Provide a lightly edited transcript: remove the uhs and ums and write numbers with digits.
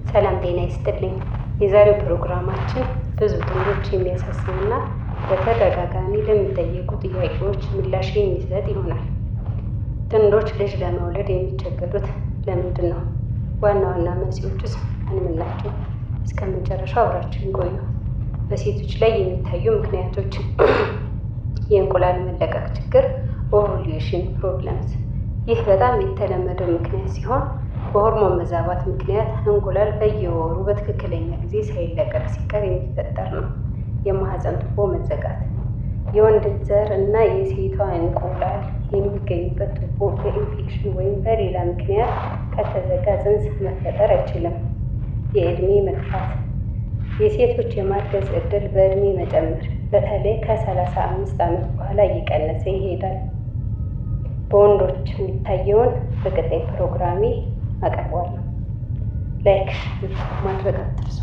ሰላም ጤና ይስጥልኝ። የዛሬው ፕሮግራማችን ብዙ ጥንዶች የሚያሳስቡና በተደጋጋሚ ለሚጠየቁ ጥያቄዎች ምላሽ የሚሰጥ ይሆናል። ጥንዶች ልጅ ለመውለድ የሚቸገሩት ለምንድን ነው? ዋና ዋና መንስኤዎችስ ምን ናቸው? እስከ መጨረሻው አብራችሁን ቆዩ። በሴቶች ላይ የሚታዩ ምክንያቶች: የእንቁላል መለቀቅ ችግር ኦቭዩሌሽን ፕሮብለምስ። ይህ በጣም የተለመደው ምክንያት ሲሆን በሆርሞን መዛባት ምክንያት እንቁላል በየወሩ በትክክለኛ ጊዜ ሳይለቀቅ ሲቀር የሚፈጠር ነው። የማህፀን ቱቦ መዘጋት። የወንድ ዘር እና የሴቷ እንቁላል የሚገኙበት ቱቦ በኢንፌክሽን ወይም በሌላ ምክንያት ከተዘጋ ጽንስ መፈጠር አይችልም። የዕድሜ መግፋት። የሴቶች የማርገዝ ዕድል በዕድሜ መጨመር፣ በተለይ ከ35 ዓመት በኋላ እየቀነሰ ይሄዳል። በወንዶች የሚታየውን በቀጣይ ፕሮግራሜ አቀርባለሁ። ላይክ ማድረግ አትርሱ።